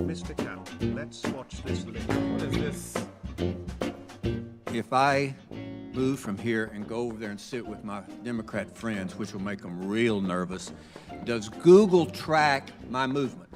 Mr. Cow, let's watch this link. What is this? If I move from here and go over there and sit with my Democrat friends, which will make them real nervous, does Google track my movement?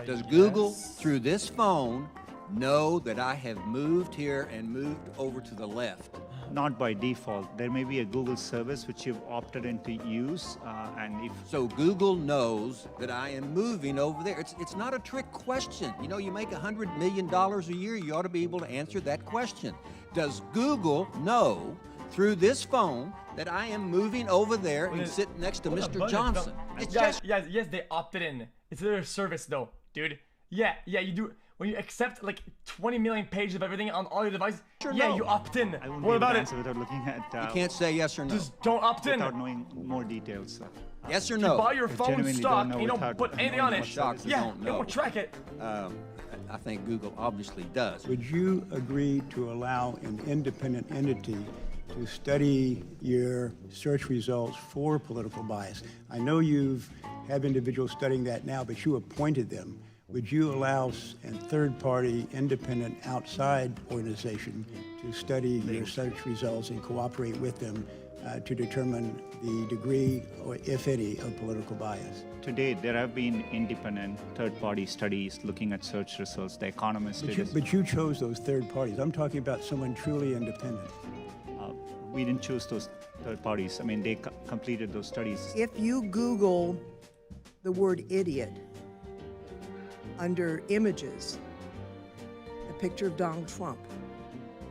Does Yes. Google, through this phone, know that I have moved here and moved over to the left? Not by default. There may be a Google service which you've opted in to use, and if So Google knows that I am moving over there. It's not a trick question. You know, you make $100 million a year, you ought to be able to answer that question. Does Google know through this phone that I am moving over there and sitting next to Mr. Johnson? It's just Yes, they opted in. It's their service though, dude. Yeah, you do. When you accept like 20 million pages of everything on all your devices, no. you opt in. I won't What be able about to it? answer without looking at you can't say yes or no. Just don't opt in. without knowing more details. Yes or You no? buy your I phone genuinely stock don't know and you don't without put anything on knowing it. what Shocked you Yeah, don't it know. won't track it. I think Google obviously does. Would you agree to allow an independent entity to study your search results for political bias? I know you've have individuals studying that now, but you appointed them. Would you allow a third-party, independent, outside organization to study your search results and cooperate with them to determine the degree, or if any, of political bias? To date, there have been independent third-party studies looking at search results. The Economist did. But you chose those third parties. I'm talking about someone truly independent. We didn't choose those third parties. I mean, they completed those studies. If you Google the word idiot under images, a picture of Donald Trump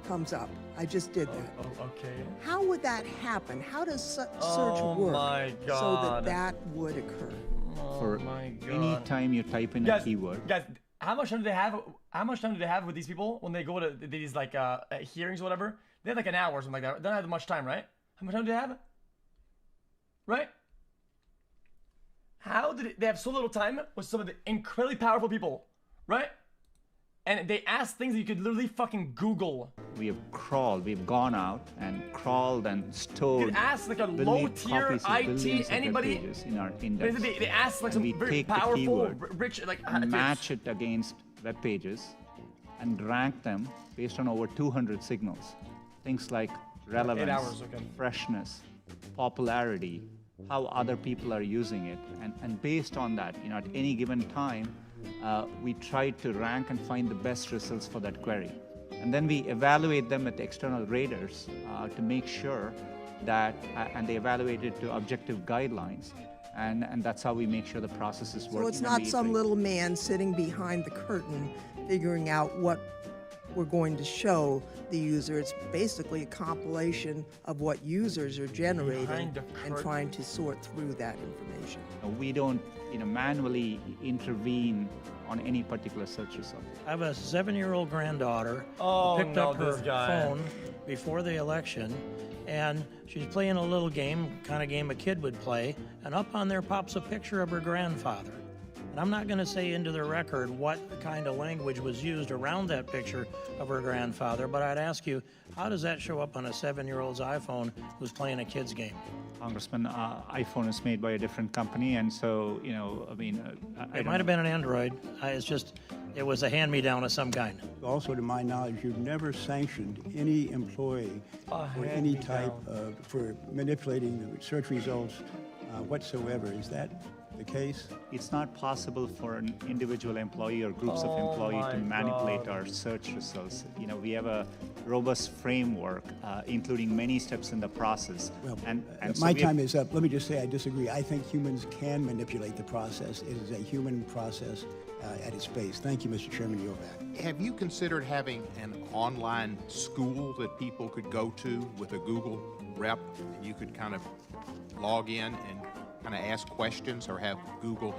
comes up. I just did that. Oh, okay. How would that happen? How does search Oh work my so God. that would occur? For my God. any time you type in a keyword, Guys, how much time do they have? How much time do they have with these people when they go to these like hearings or whatever? They have like an hour or something like that. They don't have much time, right? How much time do they have? Right? How did they have so little time with some of the incredibly powerful people, right? And they ask things that you could literally fucking Google. we've gone out and crawled and You stored could ask like a billion low-tier copies of billions IT of anybody. web pages in our index. They ask like And some we very take the powerful, keyword rich like and match it against web pages and rank them based on over 200 signals. Things like relevance, hours, okay. freshness, popularity, how other people are using it. And based on that, at any given time, we try to rank and find the best results for that query. And then we evaluate them with external raters to make sure that, and they evaluate it to objective guidelines. And that's how we make sure the process is working. So it's and not we some iterate. little man sitting behind the curtain figuring out what we're going to show the user. It's basically a compilation of what users are generating Behind the and curtain. trying to sort through that information. We don't, manually intervene on any particular search result. I have a 7-year-old granddaughter Oh, who picked no, up her this guy. phone before the election, and she's playing a little game, kind of game a kid would play, and up on there pops a picture of her grandfather. And I'm not going to say into the record what kind of language was used around that picture of her grandfather, but I'd ask you, how does that show up on a 7-year-old's iPhone who's playing a kid's game? Congressman, iPhone is made by a different company, and so, It might have been an Android. It was a hand-me-down of some kind. Also, to my knowledge, you've never sanctioned any employee for any type of, for manipulating the search results whatsoever. Is that the case? It's not possible for an individual employee or groups of employees to manipulate our search results. We have a robust framework, including many steps in the process. Well, and so my we have- time is up. Let me just say I disagree. I think humans can manipulate the process. It is a human process at its base. Thank you, Mr. Chairman. You're back. Have you considered having an online school that people could go to with a Google rep, and you could kind of log in and kind of ask questions, or have Google,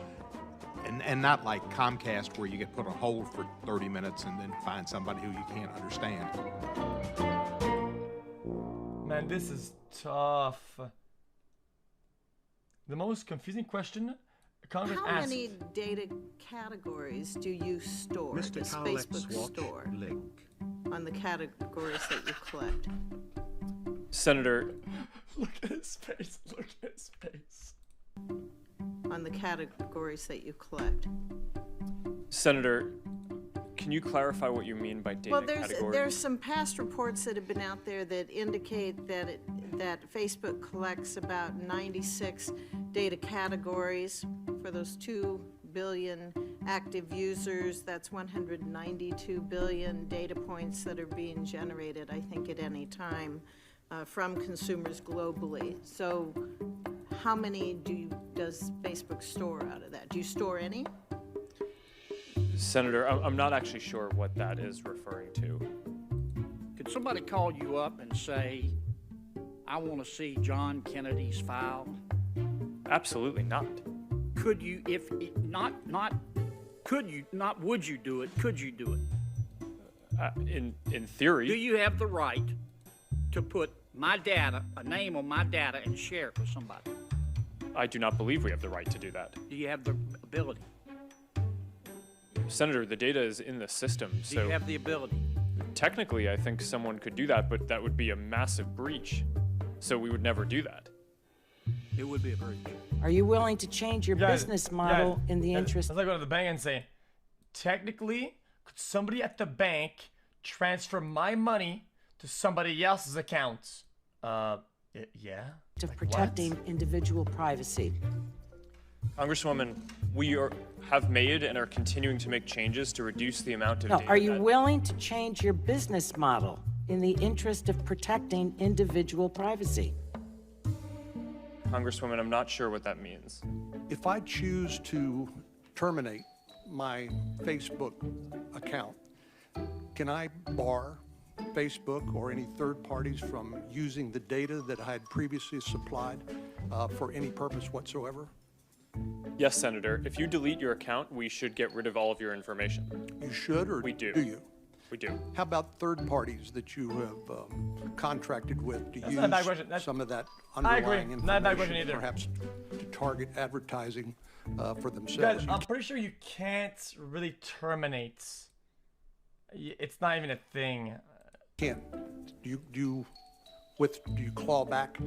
and not like Comcast where you get put on hold for 30 minutes and then find somebody who you can't understand? Man, this is tough. The most confusing question Congress How asked. many data categories do you store, Mr. does Cow, let's Facebook watch store link. on the categories that you collect? Senator, Look at his face. Look at his face. On the categories that you collect? Senator, can you clarify what you mean by data Well, category? there's some past reports that have been out there that indicate that that Facebook collects about 96 data categories for those 2 billion active users. That's 192 billion data points that are being generated, I think, at any time from consumers globally. So how many does Facebook store out of that? Do you store any? Senator, I'm not actually sure what that is referring to. Could somebody call you up and say, I want to see John Kennedy's file? Absolutely not. Could you, if could you, not would you do it, could you do it? In theory. Do you have the right to put my data, a name on my data, and share it with somebody? I do not believe we have the right to do that. Do you have the ability? Senator, the data is in the system, Do so you have the ability? technically I think someone could do that, but that would be a massive breach. So we would never do that. It would be a breach. Are you willing to change your business model in the interest? It's like going to the bank and say, technically, could somebody at the bank transfer my money to somebody else's account? Yeah. Of Like, protecting what? individual privacy. Congresswoman, we have made and are continuing to make changes to reduce the amount of No, data are you that- willing to change your business model in the interest of protecting individual privacy? Congresswoman, I'm not sure what that means. If I choose to terminate my Facebook account, can I bar Facebook or any third parties from using the data that I had previously supplied for any purpose whatsoever? Yes, Senator. If you delete your account, we should get rid of all of your information. You should, or We do. do you? We do. How about third parties that you have contracted with to That's not a bad use question. some of that I agree. underlying Not a bad question information, either. perhaps to target advertising for Guys, themselves? I'm pretty sure you can't really terminate. It's not even a thing. Can't. Do you claw back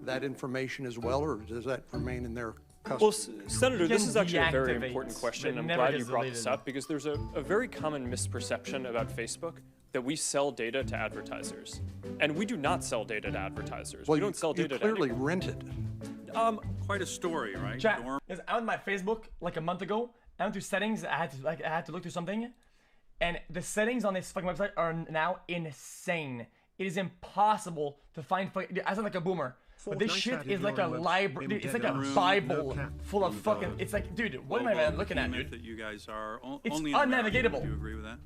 that information as well, or does that remain in their custody? Well, Senator, this can is actually a very deactivate, important question. but I'm never glad you gets brought this deleted. up because there's a very common misperception about Facebook that we sell data to advertisers. And we do not sell data to advertisers. Well, we don't sell data you clearly to anyone. rent it. Quite a story, right? Chat, because I went on my Facebook like a month ago. I went to settings. I had to look through something, and the settings on this fucking website are now insane. It is impossible to find. I sound like a boomer, but this shit is like a library. It's like a Bible full of fucking. It's like, dude, what am I looking at, dude? That you guys are It's only unnavigatable. Do you agree with that?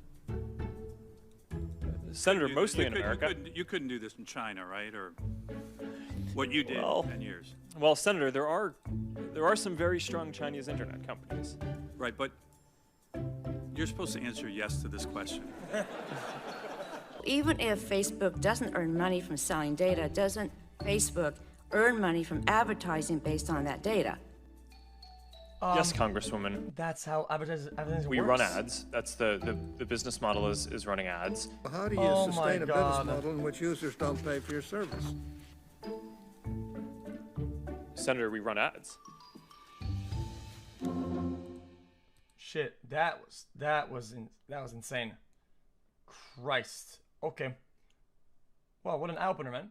Senator, mostly in America. You couldn't do this in China, right? Or what you did Well, in 10 years. Well, Senator, there are some very strong Chinese internet companies. Right, but you're supposed to answer yes to this question. Even if Facebook doesn't earn money from selling data, doesn't Facebook earn money from advertising based on that data? Yes, Congresswoman. That's how advertising We works. run ads. That's the business model is running ads. How do you Oh sustain my a business God. model in which users don't pay for your service? Senator, we run ads. Shit, that was insane. Christ. Okay. Wow, what an eye opener, man.